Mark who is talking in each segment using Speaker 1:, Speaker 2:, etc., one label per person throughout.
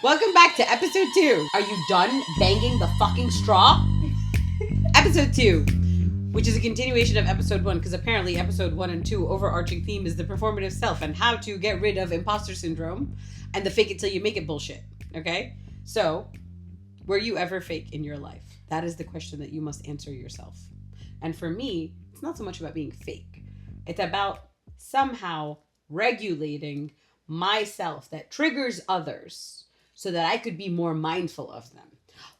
Speaker 1: Welcome back to episode 2. Are you done banging the fucking straw? Episode 2, which is a continuation of episode 1, because apparently episode 1 and 2 overarching theme is the performative self and how to get rid of imposter syndrome and the fake it till you make it bullshit. Okay? So, were you ever fake in your life? That is the question that you must answer yourself. And for me, it's not so much about being fake. It's about somehow regulating myself that triggers others so that I could be more mindful of them.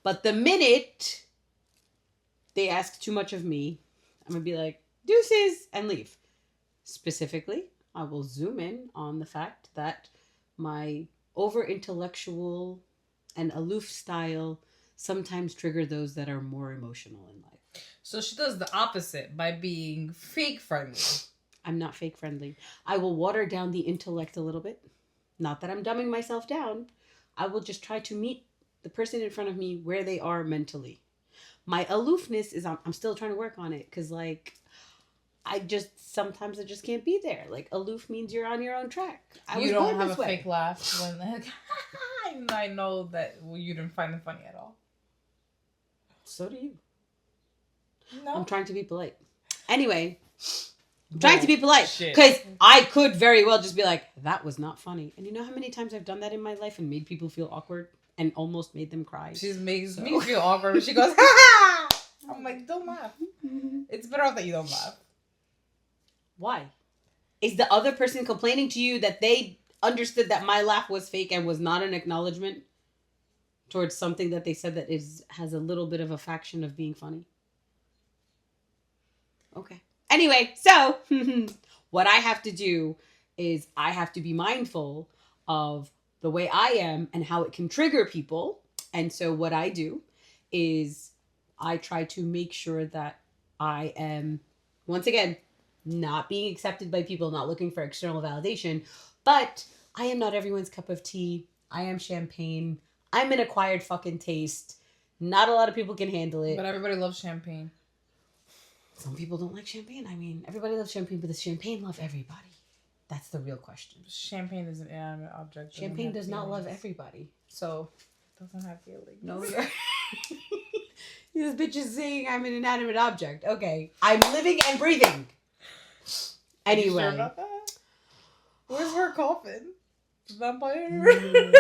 Speaker 1: But the minute they ask too much of me, I'm going to be like, deuces, and leave. Specifically, I will zoom in on the fact that my over-intellectual and aloof style sometimes trigger those that are more emotional in life.
Speaker 2: So she does the opposite by being fake friendly.
Speaker 1: I'm not fake friendly. I will water down the intellect a little bit. Not that I'm dumbing myself down. I will just try to meet the person in front of me where they are mentally. My aloofness is, I'm still trying to work on it because, sometimes I just can't be there. Like, aloof means you're on your own track.
Speaker 2: You don't have a fake laugh when I know that you didn't find it funny at all.
Speaker 1: So do you.
Speaker 2: No.
Speaker 1: I'm trying to be polite. Anyway, I'm trying to be polite
Speaker 2: Shit.
Speaker 1: because I could very well just be like, that was not funny. And you know how many times I've done that in my life and made people feel awkward and almost made them cry?
Speaker 2: She makes me feel awkward when she goes, ha ha! I'm like, don't laugh. It's better off that you don't laugh.
Speaker 1: Why? Is the other person complaining to you that they understood that my laugh was fake and was not an acknowledgement towards something that they said that has a little bit of a faction of being funny? Okay. Anyway, so what I have to do is I have to be mindful of the way I am and how it can trigger people. And so what I do is I try to make sure that I am, once again, not being accepted by people, not looking for external validation, but I am not everyone's cup of tea. I am champagne. I'm an acquired fucking taste. Not a lot of people can handle it.
Speaker 2: But everybody loves champagne.
Speaker 1: Some people don't like champagne. I mean, everybody loves champagne, but does champagne love everybody? That's the real question.
Speaker 2: Champagne is an inanimate object.
Speaker 1: Champagne does not love everybody. So,
Speaker 2: it doesn't have feelings.
Speaker 1: no, you're... This bitch is saying I'm an inanimate object. Okay. I'm living and breathing. Anyway.
Speaker 2: You sure about that? Where's her coffin? Vampire?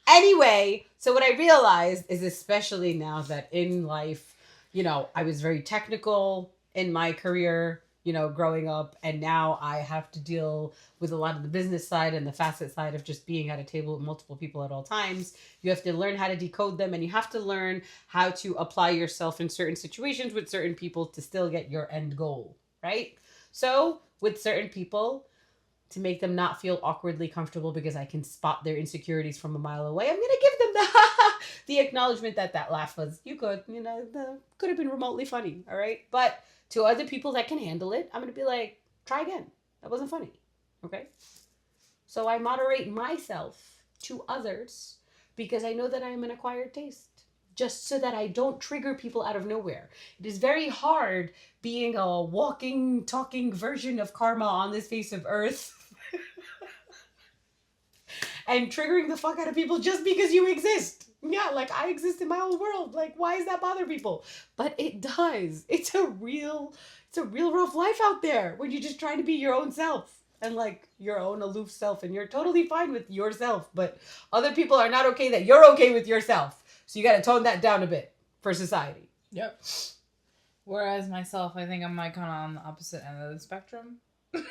Speaker 1: Anyway, so what I realized is, especially now that in life, I was very technical in my career, growing up. And now I have to deal with a lot of the business side and the facet side of just being at a table with multiple people at all times. You have to learn how to decode them, and you have to learn how to apply yourself in certain situations with certain people to still get your end goal, right? So with certain people, to make them not feel awkwardly comfortable because I can spot their insecurities from a mile away, I'm going to give them the acknowledgement that laugh was, could have been remotely funny, all right? But to other people that can handle it, I'm going to be like, try again. That wasn't funny, okay? So I moderate myself to others because I know that I am an acquired taste, just so that I don't trigger people out of nowhere. It is very hard being a walking, talking version of karma on this face of earth and triggering the fuck out of people just because you exist. Yeah, I exist in my own world. Why does that bother people? But it does. It's a real rough life out there when you're just trying to be your own self and your own aloof self, and you're totally fine with yourself, but other people are not okay that you're okay with yourself. So you got to tone that down a bit for society.
Speaker 2: Yep. Whereas myself, I think I'm kind of on the opposite end of the spectrum.
Speaker 1: Tis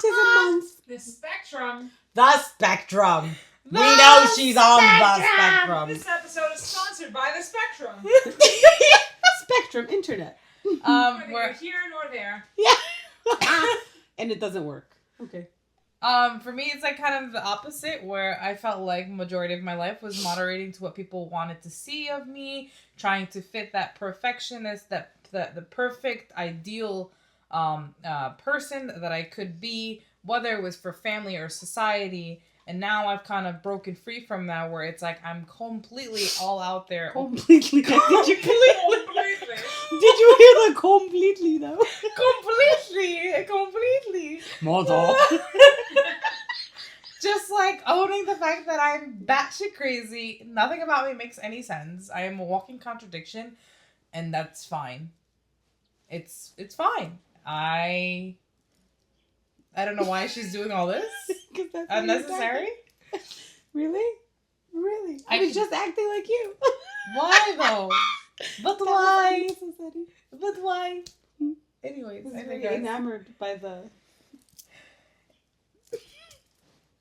Speaker 1: a month.
Speaker 3: The spectrum.
Speaker 1: The spectrum. We know she's on the spectrum.
Speaker 3: This episode is sponsored by the spectrum.
Speaker 1: Spectrum internet.
Speaker 3: Neither here nor there.
Speaker 1: Yeah. And it doesn't work. Okay.
Speaker 2: For me, it's kind of the opposite, where I felt like majority of my life was moderating to what people wanted to see of me, trying to fit that perfectionist, the perfect ideal person that I could be, whether it was for family or society. And now I've kind of broken free from that, where it's I'm completely all out there.
Speaker 1: Completely.
Speaker 3: Completely.
Speaker 1: Did you hear the completely though?
Speaker 2: Completely.
Speaker 1: Mother.
Speaker 2: just like owning the fact that I'm batshit crazy. Nothing about me makes any sense. I am a walking contradiction, and that's fine. It's fine. I don't know why she's doing all this.
Speaker 1: That's
Speaker 2: Unnecessary.
Speaker 1: Really? I was just acting like you.
Speaker 2: Why though? But why? But why? Anyways,
Speaker 1: I get enamored by the.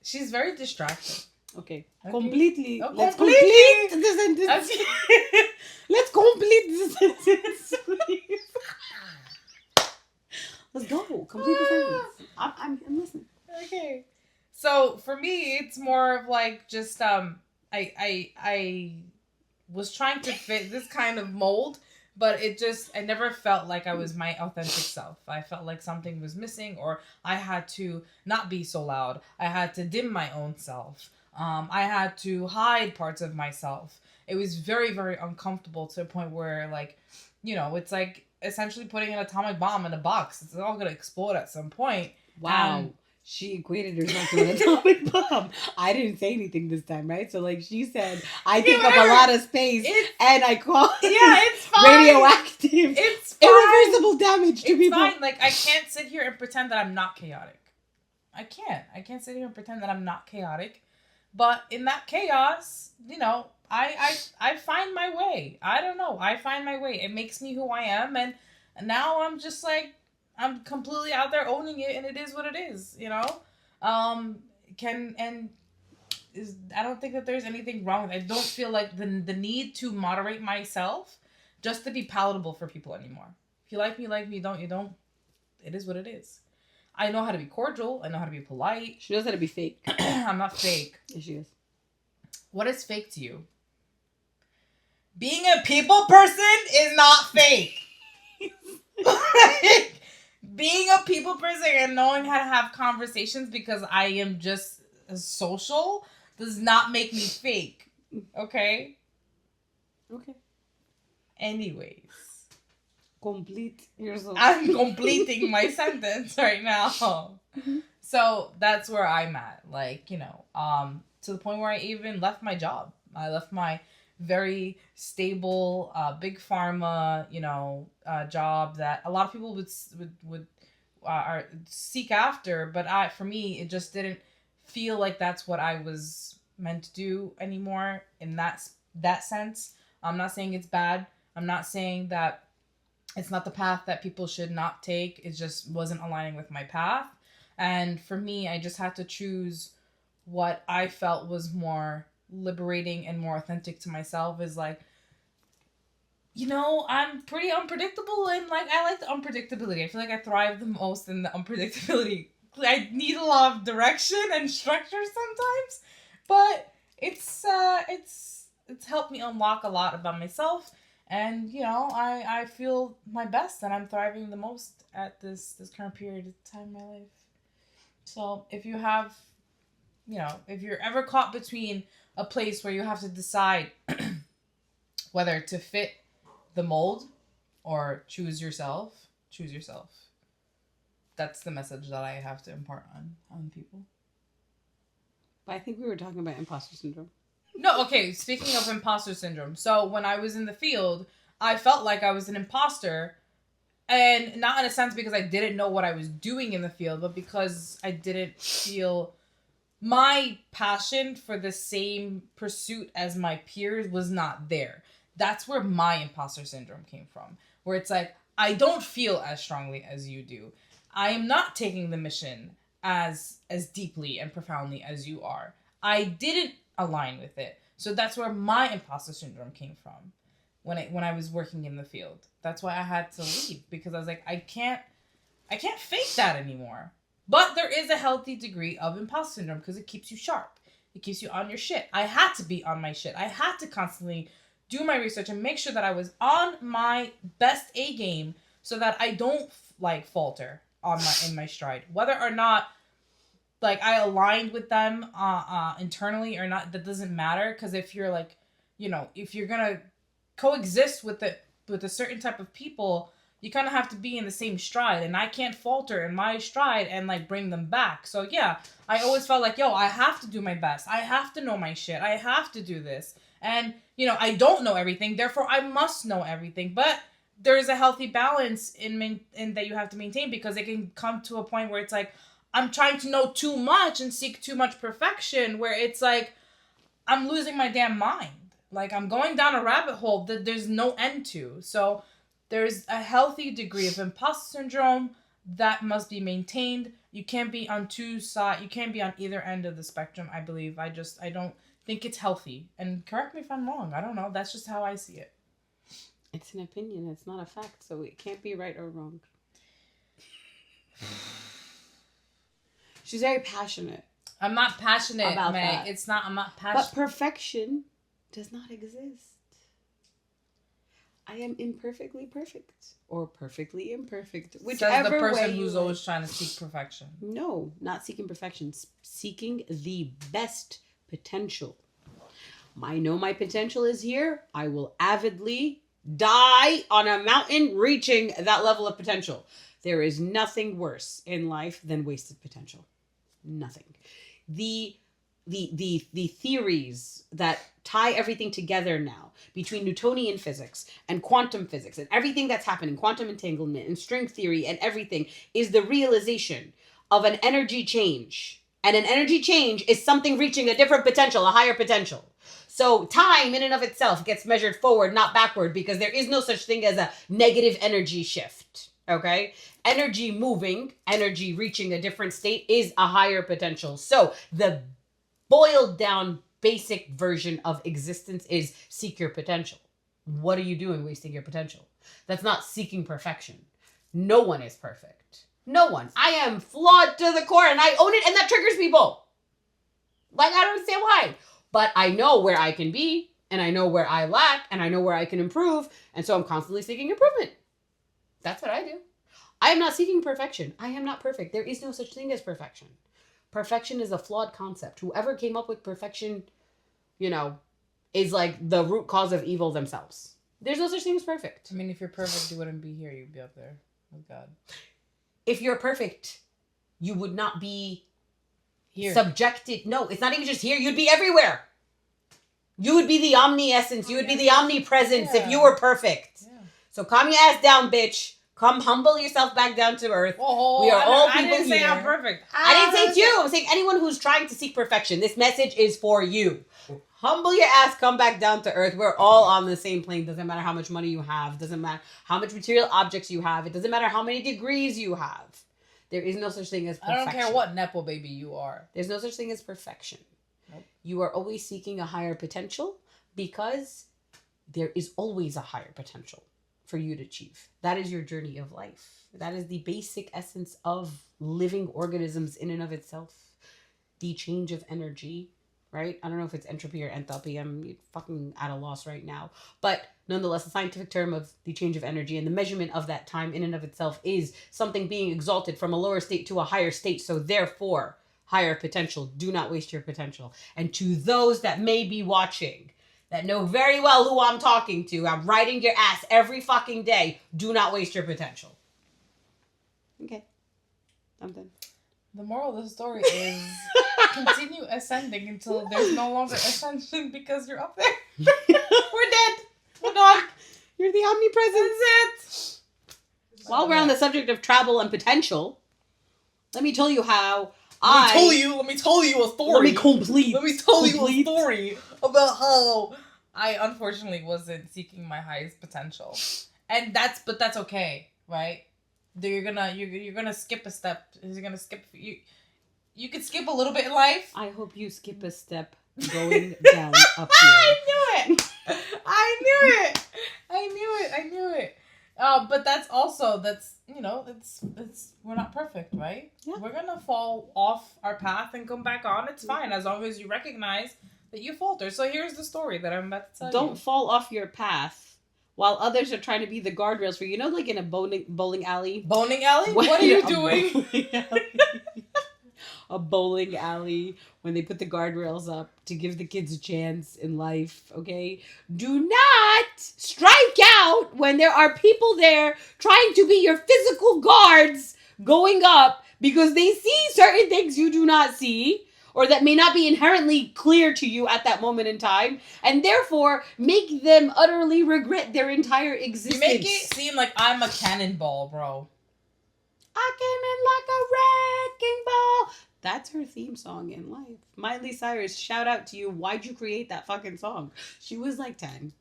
Speaker 2: She's very distracting.
Speaker 1: Okay. Completely.
Speaker 2: Oh,
Speaker 1: Let's
Speaker 2: completely.
Speaker 1: complete the sentence.
Speaker 2: Okay.
Speaker 1: Let's complete the sentence, please. Let's go. Complete the sentence. I'm listening.
Speaker 2: Okay. So for me, it's more of like just I was trying to fit this kind of mold, but I never felt like I was my authentic self. I felt like something was missing, or I had to not be so loud. I had to dim my own self. I had to hide parts of myself. It was very, very uncomfortable to a point where, like, you know, it's like essentially putting an atomic bomb in a box. It's all going to explode at some point.
Speaker 1: Wow. She equated herself to an atomic bomb. I didn't say anything this time, right? So, like, she said, I take up a lot of space, and I call
Speaker 2: it's fine.
Speaker 1: Radioactive.
Speaker 2: It's fine.
Speaker 1: Irreversible damage to people.
Speaker 2: It's fine. Like, I can't sit here and pretend that I'm not chaotic. I can't sit here and pretend that I'm not chaotic. But in that chaos, you know, I find my way. I don't know. I find my way. It makes me who I am. And now I'm just like, I'm completely out there owning it, and it is what it is, you know? I don't think that there's anything wrong with it. I don't feel like the need to moderate myself just to be palatable for people anymore. If you like me, you don't, you don't. It is what it is. I know how to be cordial. I know how to be polite.
Speaker 1: She knows how to be fake.
Speaker 2: I'm not fake.
Speaker 1: Yes, she is.
Speaker 2: What is fake to you? Being a people person is not fake. Being a people person and knowing how to have conversations because I am just social does not make me fake. Okay?
Speaker 1: Okay.
Speaker 2: Anyways.
Speaker 1: Complete yourself.
Speaker 2: I'm completing my sentence right now.
Speaker 1: Mm-hmm.
Speaker 2: So that's where I'm at. Like, you know, to the point where I even left my job. I left my very stable, big pharma, you know, job that a lot of people would seek after, but for me, it just didn't feel like that's what I was meant to do anymore. In that sense, I'm not saying it's bad. I'm not saying that it's not the path that people should not take. It just wasn't aligning with my path, and for me, I just had to choose what I felt was more liberating and more authentic to myself. Is like, you know, I'm pretty unpredictable, and like I like the unpredictability. I feel like I thrive the most in the unpredictability. I need a lot of direction and structure sometimes, but it's helped me unlock a lot about myself, and you know, I feel my best and I'm thriving the most at this current period of time in my life. So if you have, you know, if you're ever caught between a place where you have to decide whether to fit the mold or choose yourself. That's the message that I have to impart on people.
Speaker 1: But I think we were talking about imposter syndrome.
Speaker 2: No, okay, speaking of imposter syndrome. So when I was in the field, I felt like I was an imposter, and not in a sense because I didn't know what I was doing in the field, but because I didn't feel my passion for the same pursuit as my peers was not there. That's where my imposter syndrome came from. Where it's like, I don't feel as strongly as you do. I am not taking the mission as deeply and profoundly as you are. I didn't align with it. So that's where my imposter syndrome came from when I was working in the field. That's why I had to leave, because I was like, I can't fake that anymore. But there is a healthy degree of imposter syndrome because it keeps you sharp. It keeps you on your shit. I had to be on my shit. I had to constantly do my research and make sure that I was on my best A game so that I don't like falter in my stride. Whether or not like I aligned with them internally or not, that doesn't matter, because if you're like, you know, if you're gonna coexist with a certain type of people, you kind of have to be in the same stride, and I can't falter in my stride and like bring them back. So yeah, I always felt like, yo, I have to do my best. I have to know my shit. I have to do this. And, you know, I don't know everything, therefore I must know everything. But there's a healthy balance in that you have to maintain, because it can come to a point where it's like, I'm trying to know too much and seek too much perfection, where it's like, I'm losing my damn mind. Like, I'm going down a rabbit hole that there's no end to. So there's a healthy degree of imposter syndrome that must be maintained. You can't be on two sides. You can't be on either end of the spectrum, I believe. I don't think it's healthy. And correct me if I'm wrong. I don't know. That's just how I see it.
Speaker 1: It's an opinion. It's not a fact. So it can't be right or wrong. She's very passionate.
Speaker 2: I'm not passionate
Speaker 1: about
Speaker 2: May.
Speaker 1: that.
Speaker 2: It's not. I'm not passionate.
Speaker 1: But perfection does not exist. I am imperfectly perfect or perfectly imperfect, whichever
Speaker 2: Says the person
Speaker 1: way
Speaker 2: who's
Speaker 1: you
Speaker 2: always trying to seek perfection.
Speaker 1: No, not seeking perfection. Seeking the best potential. I know my potential is here. I will avidly die on a mountain reaching that level of potential. There is nothing worse in life than wasted potential. Nothing. The theories that tie everything together now between Newtonian physics and quantum physics and everything that's happening, quantum entanglement and string theory and everything, is the realization of an energy change. And an energy change is something reaching a different potential, a higher potential. So time in and of itself gets measured forward, not backward, because there is no such thing as a negative energy shift. Okay? Energy moving, energy reaching a different state is a higher potential. So the boiled down basic version of existence is seek your potential. What are you doing wasting your potential? That's not seeking perfection. No one is perfect. No one. I am flawed to the core and I own it, and that triggers people. Like, I don't understand why. But I know where I can be, and I know where I lack, and I know where I can improve, and so I'm constantly seeking improvement. That's what I do. I am not seeking perfection. I am not perfect. There is no such thing as perfection. Perfection is a flawed concept. Whoever came up with perfection, you know, is like the root cause of evil themselves. There's no such thing as perfect.
Speaker 2: I mean, if you're perfect, you wouldn't be here. You'd be up there with God.
Speaker 1: If you're perfect, you would not be
Speaker 2: Here.
Speaker 1: subjected. No, it's not even just here. You'd be everywhere. You would be the omni-essence. You would be the omnipresence if you were perfect. Yeah. So calm your ass down, bitch. Come humble yourself back down to earth.
Speaker 2: Oh,
Speaker 1: we are all people
Speaker 2: I didn't say
Speaker 1: here.
Speaker 2: I'm perfect.
Speaker 1: I didn't say you. I'm saying anyone who's trying to seek perfection. This message is for you. Humble your ass. Come back down to earth. We're all on the same plane. Doesn't matter how much money you have. Doesn't matter how much material objects you have. It doesn't matter how many degrees you have. There is no such thing as perfection.
Speaker 2: I don't care what Nepo baby you are.
Speaker 1: There's no such thing as perfection.
Speaker 2: Nope.
Speaker 1: You are always seeking a higher potential because there is always a higher potential for you to achieve. That is your journey of life. That is the basic essence of living organisms in and of itself. The change of energy, right? I don't know if it's entropy or enthalpy. I'm fucking at a loss right now. But nonetheless, the scientific term of the change of energy and the measurement of that time in and of itself is something being exalted from a lower state to a higher state. So therefore, higher potential. Do not waste your potential. And to those that may be watching, that know very well who I'm talking to, I'm riding your ass every fucking day. Do not waste your potential. Okay. I'm done.
Speaker 2: The moral of the story is continue ascending until there's no longer ascension because you're up there. We're dead. We're done.
Speaker 1: You're the omnipresence.
Speaker 2: That's it.
Speaker 1: While we're on the subject of travel and potential, let me tell you how
Speaker 2: Let me tell you a story.
Speaker 1: Let me complete.
Speaker 2: Let me tell you a story about how I unfortunately wasn't seeking my highest potential, and that's okay, right? You're gonna skip a step. You're gonna skip you. You could skip a little bit in life.
Speaker 1: I hope you skip a step going down up here.
Speaker 2: I knew it. But that's we're not perfect, right?
Speaker 1: Yeah.
Speaker 2: We're gonna fall off our path and come back on. It's fine as long as you recognize that you falter. So here's the story that I'm about to tell you.
Speaker 1: Don't fall off your path while others are trying to be the guardrails for you. You know, like in a bowling alley.
Speaker 2: Bowling alley? What are you doing?
Speaker 1: a bowling alley when they put the guardrails up to give the kids a chance in life, okay? Do not strike out when there are people there trying to be your physical guards going up because they see certain things you do not see or that may not be inherently clear to you at that moment in time, and therefore make them utterly regret their entire existence.
Speaker 2: You make it seem like I'm a cannonball, bro.
Speaker 1: I came in like a wrecking ball. That's her theme song in life. Miley Cyrus, shout out to you. Why'd you create that fucking song? She was like 10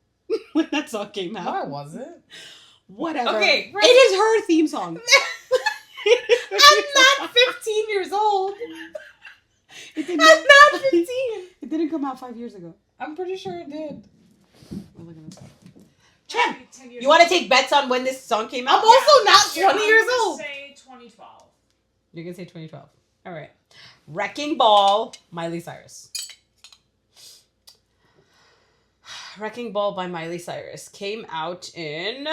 Speaker 1: when that song came out.
Speaker 2: No, I wasn't.
Speaker 1: Whatever.
Speaker 2: Okay,
Speaker 1: it is her theme song.
Speaker 2: I'm not 15 years old.
Speaker 1: I'm
Speaker 2: not 15.
Speaker 1: It didn't come out 5 years ago.
Speaker 2: I'm pretty sure it did.
Speaker 1: We're looking at this. Champ, you want to take bets on when this song came out?
Speaker 2: I'm also not 20 years old.
Speaker 3: Say 2012.
Speaker 1: You're going to say 2012. All right. Wrecking Ball, Miley Cyrus. Wrecking Ball by Miley Cyrus came out in...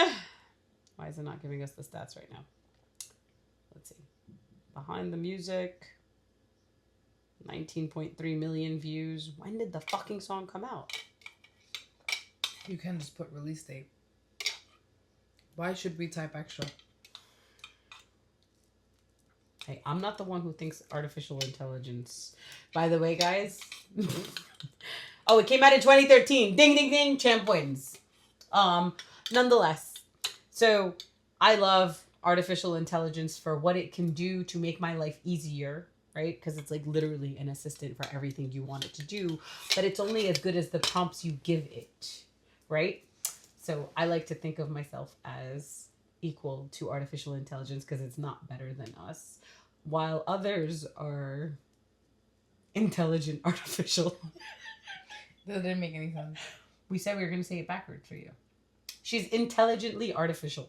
Speaker 1: Why is it not giving us the stats right now? Let's see. Behind the Music... 19.3 million views. When did the fucking song come out?
Speaker 2: You can just put release date. Why should we type extra?
Speaker 1: Hey, I'm not the one who thinks artificial intelligence. By the way, guys. Oh, it came out in 2013. Ding, ding, ding. Champ wins. Nonetheless. So, I love artificial intelligence for what it can do to make my life easier. Right? Because it's like literally an assistant for everything you want it to do. But it's only as good as the prompts you give it. Right? So I like to think of myself as equal to artificial intelligence because it's not better than us. While others are intelligent artificial.
Speaker 2: That didn't make any sense.
Speaker 1: We said we were going to say it backwards for you. She's intelligently artificial.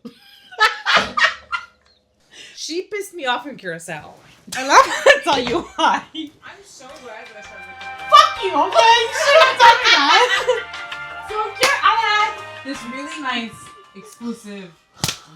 Speaker 2: She pissed me off in Curaçao. And I'm gonna tell you why.
Speaker 3: I'm so glad that I started recording.
Speaker 2: Fuck you, okay? You shouldn't tell me that. So I had this really nice, exclusive,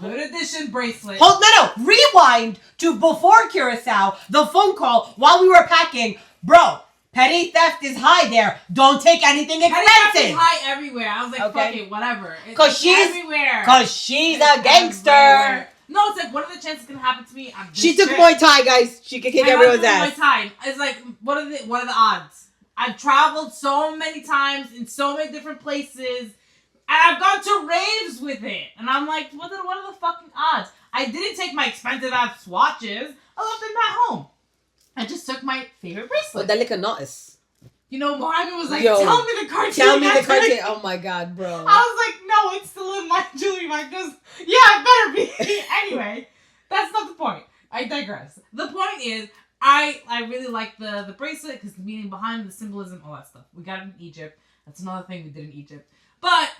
Speaker 2: limited edition bracelet.
Speaker 1: Hold, no. Rewind to before Curaçao, the phone call while we were packing. Bro, petty theft is high there. Don't take anything
Speaker 2: Petty theft is
Speaker 1: expensive.
Speaker 2: high everywhere. I was like,
Speaker 1: Okay.
Speaker 2: fuck it, whatever.
Speaker 1: Because she's
Speaker 2: everywhere.
Speaker 1: Because she's a gangster.
Speaker 2: Everywhere. No, it's like, what are the chances it's gonna happen to me?
Speaker 1: She took Muay Thai, guys. She could kick everyone's ass.
Speaker 2: Muay Thai. It's like, what are the odds? I've traveled so many times in so many different places, and I've gone to raves with it. And I'm like, what are the fucking odds? I didn't take my expensive ass swatches. I left them at home. I just took my favorite bracelet.
Speaker 1: That lick a notice.
Speaker 2: You know, Mohammed was like,
Speaker 1: Yo,
Speaker 2: tell me the cartier.
Speaker 1: Tell me the
Speaker 2: That's
Speaker 1: cartier.
Speaker 2: like-
Speaker 1: Oh my god, bro.
Speaker 2: I was like, no, it's still in my jewelry bag. Because, yeah, it better be. Anyway, that's not the point. I digress. The point is, I really like the bracelet because the meaning behind the symbolism, all that stuff. We got it in Egypt. That's another thing we did in Egypt. But,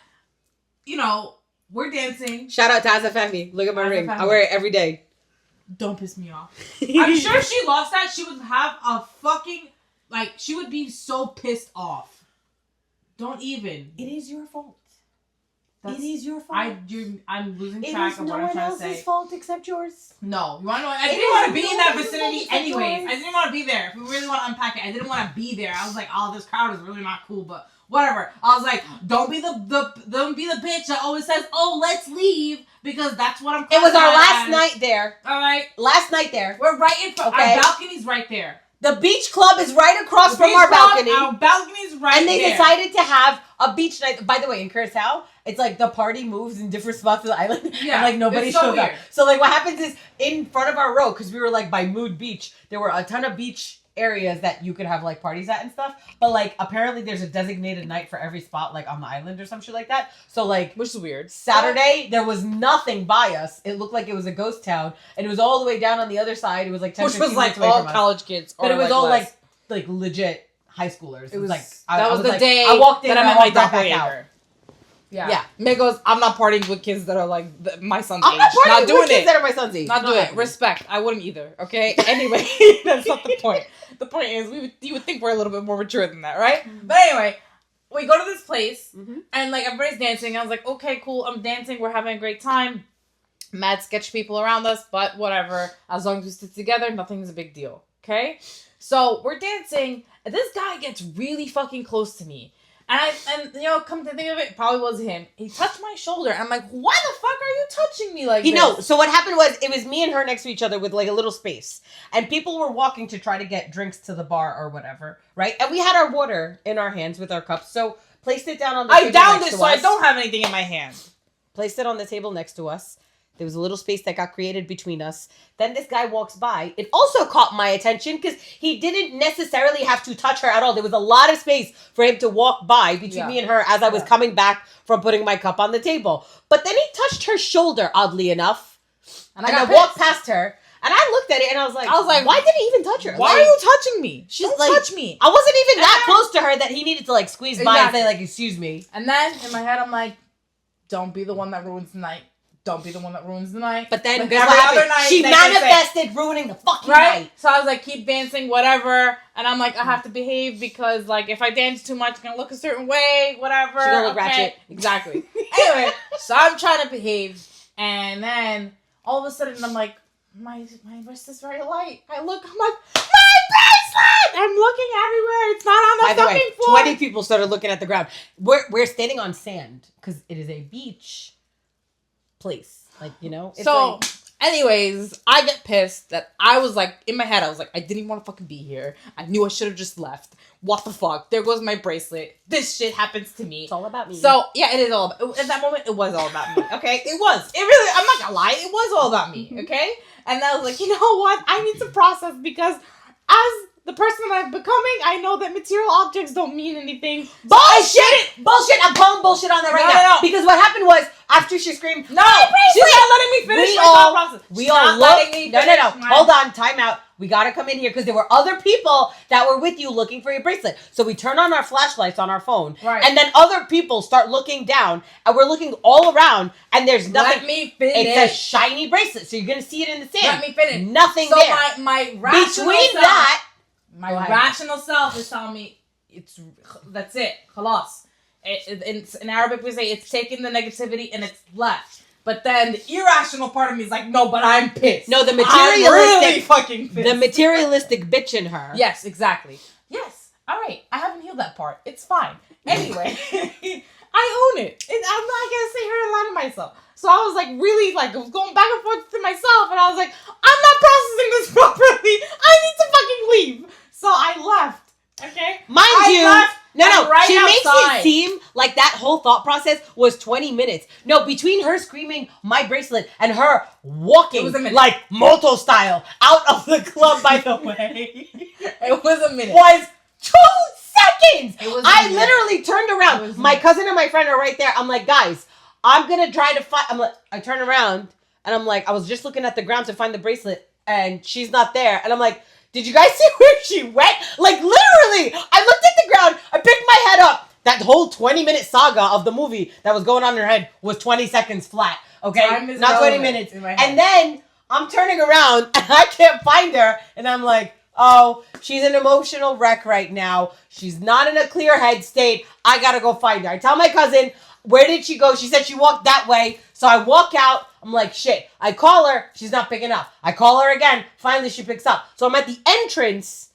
Speaker 2: you know, we're dancing.
Speaker 1: Shout out to Asa Femi. Look at my
Speaker 2: Asa
Speaker 1: ring.
Speaker 2: Femi.
Speaker 1: I wear it every day.
Speaker 2: Don't piss me off. I'm sure if she lost that, she would have a fucking, like, she would be so pissed off. Don't even.
Speaker 1: It is your fault.
Speaker 2: That's,
Speaker 1: it is your fault.
Speaker 2: I'm losing
Speaker 1: It
Speaker 2: track
Speaker 1: is
Speaker 2: of
Speaker 1: no
Speaker 2: what I'm
Speaker 1: one
Speaker 2: trying to
Speaker 1: else's
Speaker 2: say.
Speaker 1: fault except yours.
Speaker 2: No, you want to know? I
Speaker 1: It
Speaker 2: didn't want to
Speaker 1: is
Speaker 2: be in
Speaker 1: no
Speaker 2: that
Speaker 1: one's
Speaker 2: vicinity
Speaker 1: fault except
Speaker 2: anyways.
Speaker 1: yours.
Speaker 2: I didn't want to be there. If we really want to unpack it, I didn't want to be there. I was like, oh, this crowd is really not cool, but whatever. I was like, don't be the bitch that always says, oh, let's leave, because that's what I'm.
Speaker 1: It was our last
Speaker 2: as.
Speaker 1: night there.
Speaker 2: All right,
Speaker 1: Last night there.
Speaker 2: we're right in front.
Speaker 1: Okay.
Speaker 2: Our balcony's right there.
Speaker 1: The beach club is right across
Speaker 2: The
Speaker 1: from
Speaker 2: beach
Speaker 1: our
Speaker 2: club,
Speaker 1: balcony.
Speaker 2: Our balcony's right
Speaker 1: And they
Speaker 2: there.
Speaker 1: decided to have a beach night. By the way, in Curaçao, it's like the party moves in different spots of the island.
Speaker 2: Yeah,
Speaker 1: and like nobody
Speaker 2: it's so
Speaker 1: shows up.
Speaker 2: weird.
Speaker 1: So like what happens is in front of our row, because we were like by Mood Beach, there were a ton of beach areas that you could have like parties at and stuff. But like apparently there's a designated night for every spot like on the island or some shit like that. So like
Speaker 2: Which is weird.
Speaker 1: Saturday, there was nothing by us. It looked like it was a ghost town. And it was all the way down on the other side. It was like 10,
Speaker 2: Which
Speaker 1: 15
Speaker 2: was like
Speaker 1: minutes away
Speaker 2: all
Speaker 1: from us.
Speaker 2: college kids.
Speaker 1: But
Speaker 2: or,
Speaker 1: it was
Speaker 2: like,
Speaker 1: all
Speaker 2: less.
Speaker 1: like legit high schoolers.
Speaker 2: It was
Speaker 1: like
Speaker 2: that was
Speaker 1: was
Speaker 2: the
Speaker 1: like,
Speaker 2: day
Speaker 1: I walked in
Speaker 2: that I
Speaker 1: and
Speaker 2: met my
Speaker 1: walked right back out.
Speaker 2: doppelganger. Yeah.
Speaker 1: Yeah.
Speaker 2: Meg goes, I'm not partying with kids that are like my son's
Speaker 1: I'm
Speaker 2: age.
Speaker 1: not partying
Speaker 2: Not doing
Speaker 1: with kids
Speaker 2: it.
Speaker 1: that are my son's age.
Speaker 2: Not doing it.
Speaker 1: happening.
Speaker 2: Respect. I wouldn't either. Okay. Anyway, that's not the point. The point is, you would think we're a little bit more mature than that, right?
Speaker 1: Mm-hmm.
Speaker 2: But anyway, we go to this place
Speaker 1: Mhm.
Speaker 2: and like everybody's dancing. I was like, okay, cool. I'm dancing. We're having a great time. Mad sketch people around us, but whatever. As long as we stick together, nothing's a big deal. Okay. So we're dancing, and this guy gets really fucking close to me. And you know, come to think of it, probably was him. He touched my shoulder. And I'm like, why the fuck are you touching me like this?
Speaker 1: know, so what happened was, it was me and her next to each other with like a little space. And people were walking to try to get drinks to the bar or whatever, right? And we had our water in our hands with our cups. So placed it down on the table
Speaker 2: downed
Speaker 1: next
Speaker 2: it
Speaker 1: to
Speaker 2: so
Speaker 1: us.
Speaker 2: I don't have anything in my hand.
Speaker 1: Placed it on the table next to us. There was a little space that got created between us. Then this guy walks by. It also caught my attention because he didn't necessarily have to touch her at all. There was a lot of space for him to walk by between me and her as I was coming back from putting my cup on the table. But then he touched her shoulder, oddly enough. And I walked past her. And I looked at it and I was like, why did he even touch her?
Speaker 2: Why are you touching me?
Speaker 1: She's
Speaker 2: Don't
Speaker 1: like,
Speaker 2: touch me.
Speaker 1: I wasn't even that close to her that he needed to like squeeze by and say like, excuse me.
Speaker 2: And then in my head, I'm like, don't be the one that ruins the night. Don't be the one that ruins the night.
Speaker 1: But then
Speaker 2: every other night,
Speaker 1: she manifested ruining the fucking night.
Speaker 2: So I was like, keep dancing, whatever. And I'm like, I have to behave because like if I dance too much, it's gonna look a certain way, whatever.
Speaker 1: She's gonna look ratchet.
Speaker 2: Exactly. Anyway, so I'm trying to behave, and then all of a sudden I'm like, my wrist is very light. I'm like, my bracelet! I'm looking everywhere. It's not on the fucking floor.
Speaker 1: 20 people started looking at the ground. We're standing on sand because it is a beach place, like, you know. It's
Speaker 2: so
Speaker 1: like,
Speaker 2: anyways, I get pissed that I was like, in my head I was like, I didn't even want to fucking be here. I knew I should have just left. What the fuck? There goes my bracelet. This shit happens to me.
Speaker 1: It's all about me.
Speaker 2: So yeah, it is all about, at that moment it was all about me. Okay, it was. It really, I'm not gonna lie, it was all about me. Okay, and I was like, you know what? I need to process because as the person I'm becoming, I know that material objects don't mean anything.
Speaker 1: Bullshit! Bullshit! I'm calling bullshit on that right now. Because what happened was, after she screamed,
Speaker 2: no, she's not letting me finish my thought process.
Speaker 1: We all looked. No. Hold on, time out. We gotta come in here because there were other people that were with you looking for your bracelet. So we turn on our flashlights on our phone.
Speaker 2: Right.
Speaker 1: And then other people start looking down, and we're looking all around, and there's nothing.
Speaker 2: Let me finish.
Speaker 1: It's a shiny bracelet, so you're gonna see it in the sand.
Speaker 2: Let me finish.
Speaker 1: Nothing
Speaker 2: so
Speaker 1: there.
Speaker 2: So my rational
Speaker 1: Between
Speaker 2: self,
Speaker 1: that,
Speaker 2: my rational self is telling me that's it. Khalas. In Arabic we say it's taking the negativity and it's left. But then the irrational part of me is like, no, but I'm pissed.
Speaker 1: No, the
Speaker 2: I'm really fucking pissed.
Speaker 1: The materialistic bitch in her.
Speaker 2: Yes, exactly. Yes. All right. I haven't healed that part. It's fine. Anyway, I own it. I'm not gonna sit here and lie to myself. So I was like, really, like, I was going back and forth to myself, and I was like, I'm not processing this properly. I need to fucking leave. So I left. Okay.
Speaker 1: Mind you.
Speaker 2: Left.
Speaker 1: No.
Speaker 2: Right
Speaker 1: she
Speaker 2: outside.
Speaker 1: makes it seem like that whole thought process was 20 minutes. No, between her screaming my bracelet and her walking like moto style out of the club, by the way.
Speaker 2: It was a minute.
Speaker 1: Was 2 seconds.
Speaker 2: It was
Speaker 1: I literally turned around. My cousin and my friend are right there. I'm like, guys, I'm going to try to find. I'm like, I turn around and I'm like, I was just looking at the ground to find the bracelet and she's not there. And I'm like, did you guys see where she went? Like, literally, I looked at the ground, I picked my head up. That whole 20-minute saga of the movie that was going on in her head was 20 seconds flat, okay? Not 20 minutes. And then I'm turning around, and I can't find her, and I'm like, oh, she's an emotional wreck right now. She's not in a clear head state. I gotta go find her. I tell my cousin, where did she go? She said she walked that way. So I walk out. I'm like, shit. I call her. She's not picking up. I call her again. Finally, she picks up. So I'm at the entrance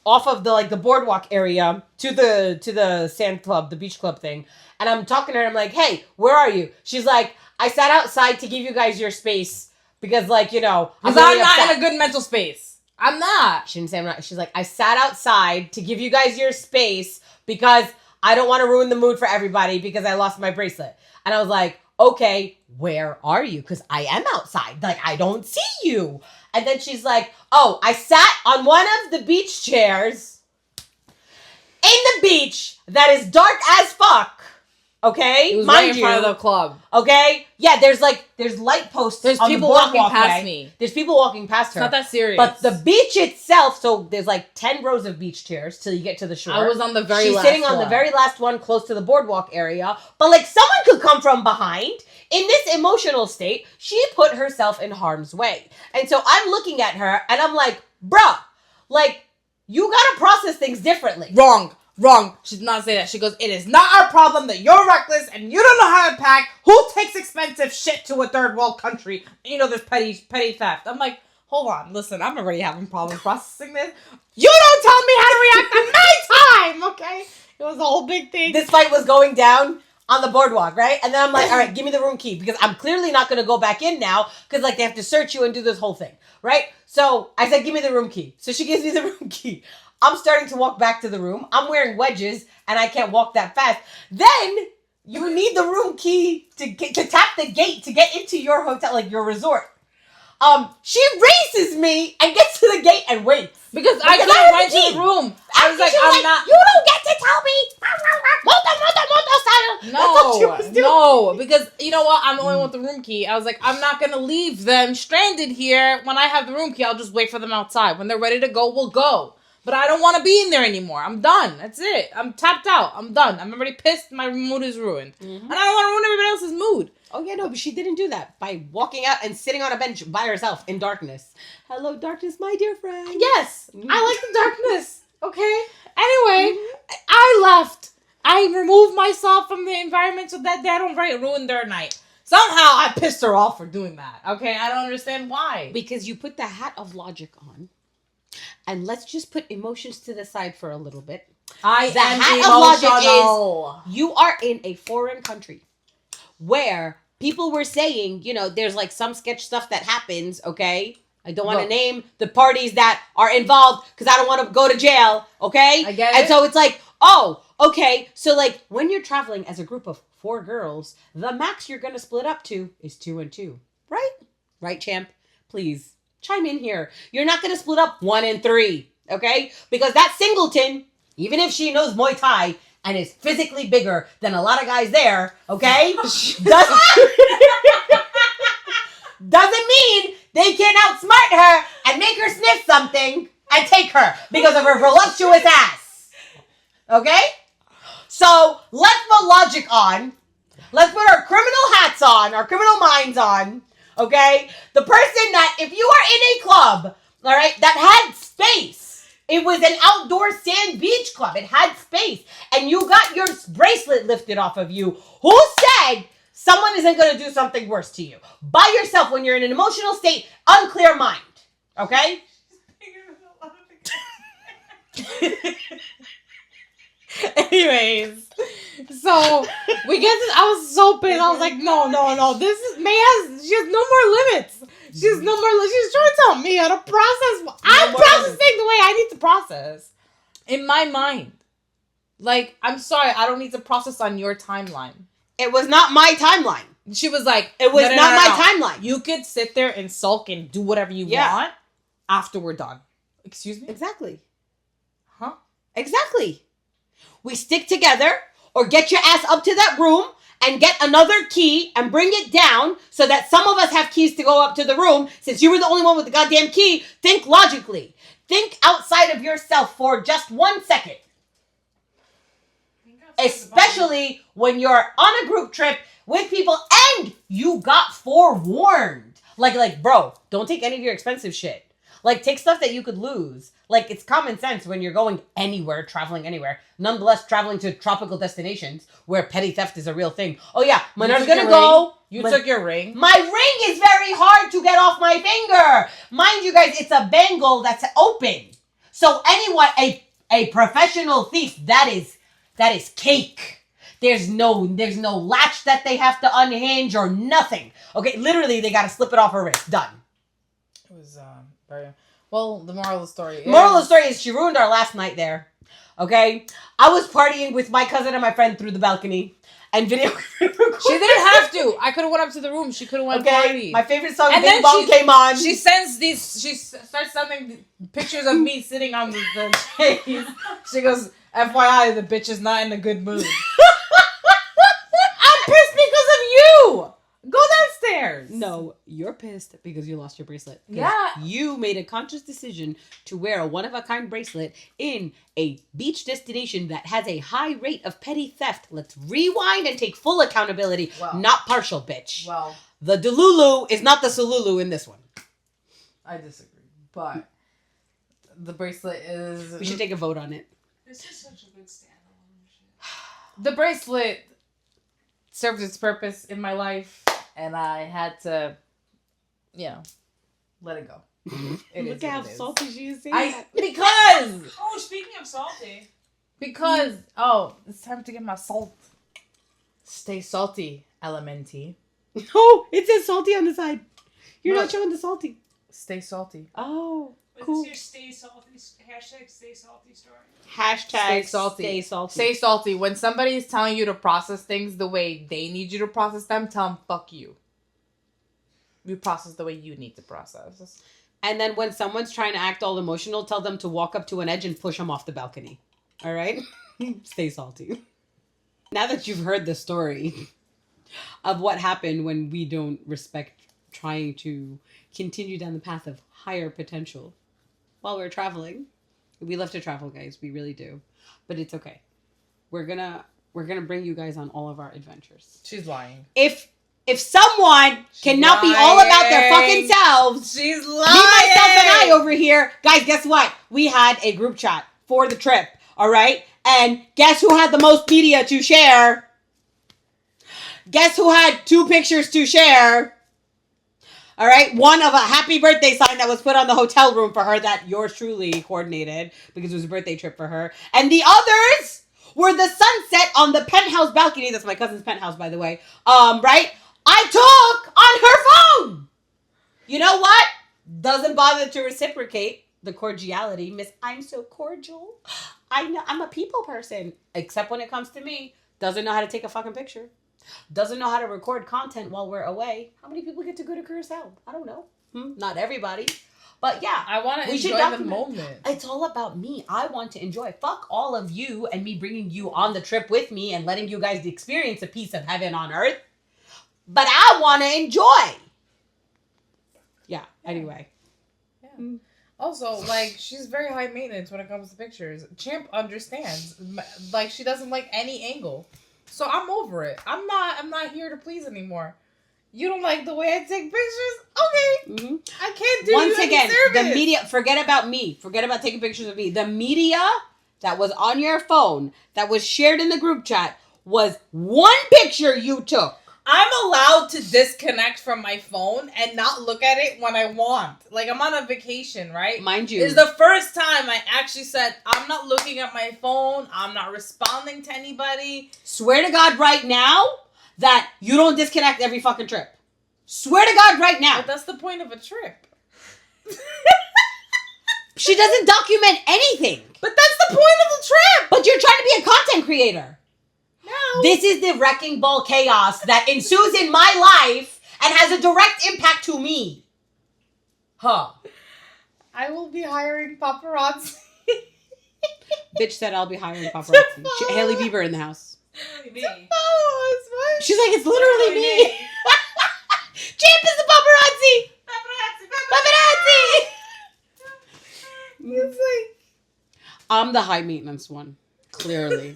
Speaker 1: off of the boardwalk area to the sand club, the beach club thing. And I'm talking to her. I'm like, hey, where are you? She's like, I sat outside to give you guys your space because, like, you know,
Speaker 2: I'm not in a good mental space. I'm not.
Speaker 1: She didn't say I'm not. She's like, I sat outside to give you guys your space because I don't want to ruin the mood for everybody because I lost my bracelet. And I was like, okay, where are you? Because I am outside. Like, I don't see you. And then she's like, oh, I sat on one of the beach chairs in the beach that is dark as fuck. Okay?
Speaker 2: It was right in front of the club.
Speaker 1: Okay? Yeah, there's light posts.
Speaker 2: There's
Speaker 1: on
Speaker 2: people
Speaker 1: the
Speaker 2: walking past
Speaker 1: way.
Speaker 2: me.
Speaker 1: There's people walking past her.
Speaker 2: It's not that serious.
Speaker 1: But the beach itself, so there's like 10 rows of beach chairs till you get to the shore.
Speaker 2: I was on the very last one.
Speaker 1: She's sitting on the very last one close to the boardwalk area. But like someone could come from behind. In this emotional state, she put herself in harm's way. And so I'm looking at her and I'm like, bruh, like, you gotta process things differently.
Speaker 2: Wrong. She did not say that. She goes, it is not our problem that you're reckless and you don't know how to pack. Who takes expensive shit to a third world country? You know, there's petty theft. I'm like, hold on, listen, I'm already having problems processing this. You don't tell me how to react on my time, okay? It was a whole big thing.
Speaker 1: This fight was going down on the boardwalk, right? And then I'm like, all right, give me the room key because I'm clearly not going to go back in now because like they have to search you and do this whole thing, right? So I said, give me the room key. So she gives me the room key. I'm starting to walk back to the room. I'm wearing wedges and I can't walk that fast. Then you need the room key to tap the gate to get into your hotel, like your resort. She races me and gets to the gate and waits.
Speaker 2: Because I couldn't run to the room. I was like, I'm not.
Speaker 1: You don't get to tell me.
Speaker 2: No, because you know what? I'm the only one with the room key. I was like, I'm not gonna leave them stranded here. When I have the room key, I'll just wait for them outside. When they're ready to go, we'll go. But I don't want to be in there anymore. I'm done. That's it. I'm tapped out. I'm done. I'm already pissed. My mood is ruined. Mm-hmm. And I don't want to ruin everybody else's mood.
Speaker 1: Oh, yeah, no, but she didn't do that by walking out and sitting on a bench by herself in darkness. Hello, darkness, my dear friend.
Speaker 2: Yes, I like the darkness. Okay? Anyway, I left. I removed myself from the environment so that they don't ruin their night. Somehow I pissed her off for doing that. Okay? I don't understand why.
Speaker 1: Because you put the hat of logic on. And let's just put emotions to the side for a little bit.
Speaker 2: The hat of logic
Speaker 1: is you are in a foreign country where people were saying, you know, there's like some sketch stuff that happens, okay? I don't want to name the parties that are involved because I don't want to go to jail, okay?
Speaker 2: I get it.
Speaker 1: And so it's like, oh, okay. So like when you're traveling as a group of 4 girls, the max you're going to split up to is 2 and 2, right? Right, champ? Please. Chime in here. You're not going to split up 1 and 3, okay? Because that singleton, even if she knows Muay Thai and is physically bigger than a lot of guys there, okay? doesn't mean they can outsmart her and make her sniff something and take her because of her voluptuous ass. Okay? So let's put logic on. Let's put our criminal hats on, our criminal minds on. Okay? The person that, if you are in a club, all right, that had space, it was an outdoor sand beach club, it had space, and you got your bracelet lifted off of you, who said someone isn't going to do something worse to you? By yourself when you're in an emotional state, unclear mind. Okay?
Speaker 2: Anyways, so we get this. I was so pissed. I was like, no. This is she has no more limits. She's no more. She's trying to tell me how to process. I'm processing the way I need to process in my mind. Like, I'm sorry, I don't need to process on your timeline.
Speaker 1: It was not my timeline.
Speaker 2: She was like,
Speaker 1: it was not my timeline.
Speaker 2: You could sit there and sulk and do whatever you want after we're done. Excuse me?
Speaker 1: Exactly.
Speaker 2: Huh?
Speaker 1: Exactly. We stick together or get your ass up to that room and get another key and bring it down so that some of us have keys to go up to the room. Since you were the only one with the goddamn key, think logically. Think outside of yourself for just 1 second. Especially when you're on a group trip with people and you got forewarned. Like, bro, don't take any of your expensive shit. Like, take stuff that you could lose. Like, it's common sense when you're going anywhere, traveling anywhere. Nonetheless, traveling to tropical destinations where petty theft is a real thing. Oh, yeah, Manor's gonna go.
Speaker 2: You took your ring?
Speaker 1: My ring is very hard to get off my finger. Mind you guys, it's a bangle that's open. So anyone, a professional thief, that is cake. There's no latch that they have to unhinge or nothing. Okay, literally, they gotta slip it off her wrist. Done.
Speaker 2: It was very well. The moral of the story.
Speaker 1: Moral of the story is she ruined our last night there. Okay, I was partying with my cousin and my friend through the balcony and video.
Speaker 2: She didn't have to. I could have went up to the room. She could have went party.
Speaker 1: My favorite song, Bing Bong, came on.
Speaker 2: She sends these. She starts sending pictures of me sitting on the chase. She goes, "FYI, the bitch is not in a good mood." I'm pissed because of you. Go downstairs.
Speaker 1: No, you're pissed because you lost your bracelet.
Speaker 2: Yeah.
Speaker 1: You made a conscious decision to wear a one-of-a-kind bracelet in a beach destination that has a high rate of petty theft. Let's rewind and take full accountability, not partial, bitch.
Speaker 2: Well,
Speaker 1: the Delulu is not the Sululu in this one.
Speaker 2: I disagree, but the bracelet is...
Speaker 1: We should take a vote on it.
Speaker 3: This is such a good standalone.
Speaker 2: The bracelet served its purpose in my life, and I had to, let it go. It
Speaker 1: Look
Speaker 2: is
Speaker 1: at how
Speaker 2: what it is.
Speaker 1: salty she is saying
Speaker 2: I
Speaker 1: that.
Speaker 2: because
Speaker 3: Oh, speaking of salty.
Speaker 2: it's time to get my salt. Stay salty, LMNT.
Speaker 1: Oh, it says salty on the side. You're
Speaker 2: No.
Speaker 1: not showing the salty.
Speaker 2: Stay salty.
Speaker 1: Oh,
Speaker 3: Was
Speaker 1: cool.
Speaker 3: this your stay salty hashtag stay salty story?
Speaker 1: Hashtag
Speaker 2: Stay salty.
Speaker 1: Stay salty.
Speaker 2: Stay salty. When somebody is telling you to process things the way they need you to process them, tell them fuck you. You process the way you need to process.
Speaker 1: And then when someone's trying to act all emotional, tell them to walk up to an edge and push them off the balcony. All right? Stay salty. Now that you've heard the story of what happened when we don't respect trying to continue down the path of higher potential while we're traveling. We love to travel, guys. We really do. But it's okay. We're gonna bring you guys on all of our adventures.
Speaker 2: She's lying.
Speaker 1: If someone cannot be all about their fucking selves,
Speaker 2: She's lying.
Speaker 1: me, myself, and I over here, guys, guess what? We had a group chat for the trip, all right? And guess who had the most media to share? Guess who had 2 pictures to share? All right, one of a happy birthday sign that was put on the hotel room for her that yours truly coordinated because it was a birthday trip for her. And the others were the sunset on the penthouse balcony. That's my cousin's penthouse, by the way. Right? I took on her phone. You know what? Doesn't bother to reciprocate the cordiality. Miss, I'm so cordial. I know I'm a people person. Except when it comes to me. Doesn't know how to take a fucking picture. Doesn't know how to record content while we're away. How many people get to go to Curaçao? I don't know. Not everybody. But yeah.
Speaker 2: I want to
Speaker 1: we should
Speaker 2: enjoy the
Speaker 1: document.
Speaker 2: moment.
Speaker 1: It's all about me. I want to enjoy. Fuck all of you and me bringing you on the trip with me and letting you guys experience a piece of heaven on earth. But I want to enjoy. Yeah, anyway.
Speaker 2: Yeah. Also, like, she's very high maintenance when it comes to pictures. Champ understands. Like, she doesn't like any angle. So I'm over it. I'm not here to please anymore. You don't like the way I take pictures? Okay.
Speaker 1: Mm-hmm.
Speaker 2: I can't do
Speaker 1: Once
Speaker 2: you
Speaker 1: again,
Speaker 2: any service.
Speaker 1: the media, forget about me. Forget about taking pictures of me. The media that was on your phone, that was shared in the group chat, was one picture you took.
Speaker 2: I'm allowed to disconnect from my phone and not look at it when I want. Like, I'm on a vacation, right?
Speaker 1: Mind you.
Speaker 2: It's the first time I actually said, I'm not looking at my phone. I'm not responding to anybody.
Speaker 1: Swear to God right now that you don't disconnect every fucking trip. Swear to God right now.
Speaker 2: But that's the point of a trip.
Speaker 1: She doesn't document anything.
Speaker 2: But that's the point of the trip.
Speaker 1: But you're trying to be a content creator.
Speaker 2: No.
Speaker 1: This is the wrecking ball chaos that ensues in my life and has a direct impact to me. Huh.
Speaker 2: I will be hiring paparazzi.
Speaker 1: Bitch said I'll be hiring paparazzi. Hailey Bieber in the house.
Speaker 3: Me.
Speaker 1: She's like, it's literally me. Champ is the paparazzi. Paparazzi.
Speaker 2: It's like,
Speaker 1: I'm the high maintenance one. Clearly.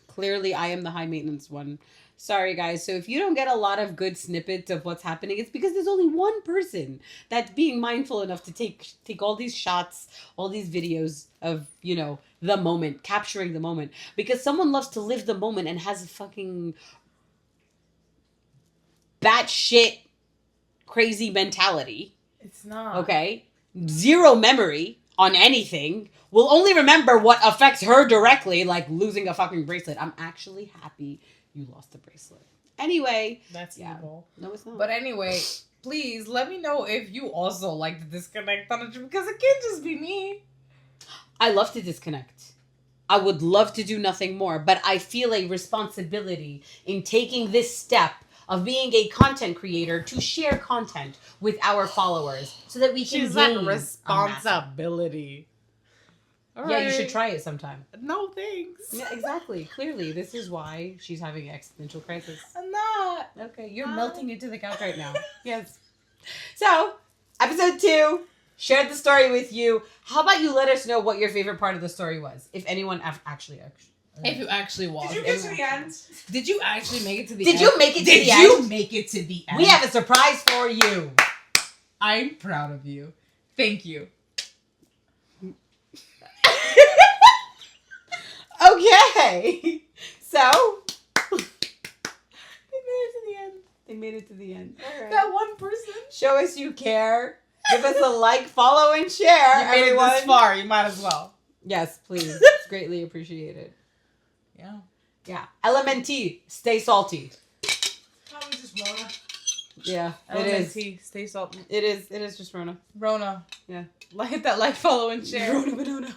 Speaker 1: Clearly, I am the high maintenance one. Sorry, guys. So if you don't get a lot of good snippets of what's happening, it's because there's only one person that's being mindful enough to take all these shots, all these videos of, you know, the moment, capturing the moment. Because someone loves to live the moment and has a fucking batshit crazy mentality.
Speaker 2: it's not.
Speaker 1: Okay? Zero memory on anything. Will only remember what affects her directly, like losing a fucking bracelet. I'm actually happy you lost the bracelet. Anyway.
Speaker 2: That's evil.
Speaker 1: No, it's not.
Speaker 2: But anyway, please let me know if you also like to disconnect on a trip, because it can't just be me.
Speaker 1: I love to disconnect. I would love to do nothing more, but I feel a responsibility in taking this step of being a content creator to share content with our followers so that we can
Speaker 2: She's
Speaker 1: gain
Speaker 2: like responsibility.
Speaker 1: Yeah, you should try it sometime.
Speaker 2: No thanks.
Speaker 1: Yeah, exactly. Clearly, this is why she's having an existential crisis.
Speaker 2: I'm not.
Speaker 1: Okay, you're melting into the couch right now. Yes. So, episode 2, shared the story with you. How about you let us know what your favorite part of the story was? If anyone actually.
Speaker 2: If you actually watched.
Speaker 3: Did you get to the end?
Speaker 2: Did you actually make it to the
Speaker 1: Did
Speaker 2: end?
Speaker 1: you make it to the
Speaker 2: Did you
Speaker 1: end?
Speaker 2: make it to the end?
Speaker 1: We have a surprise for you.
Speaker 2: I'm proud of you. Thank you.
Speaker 1: Okay. So. They made it to the end. All right.
Speaker 2: That one person.
Speaker 1: Show us you care. Give us a like, follow, and share.
Speaker 2: You made
Speaker 1: everyone.
Speaker 2: it this far. You might as well.
Speaker 1: Yes, please. It's greatly appreciated.
Speaker 2: Yeah.
Speaker 1: Yeah. LMNT. Stay salty.
Speaker 3: Probably just Rona.
Speaker 1: Yeah, it is.
Speaker 2: LMNT, stay salty.
Speaker 1: It is. It is just Rona.
Speaker 2: Rona.
Speaker 1: Yeah.
Speaker 2: Hit that like, follow, and share.
Speaker 1: Rona banana.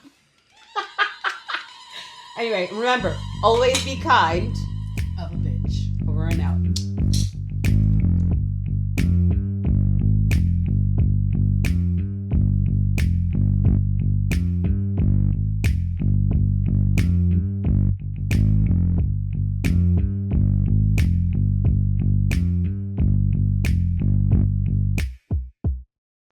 Speaker 1: Anyway, remember, always be kind.
Speaker 2: Of a bitch.
Speaker 1: Over and out.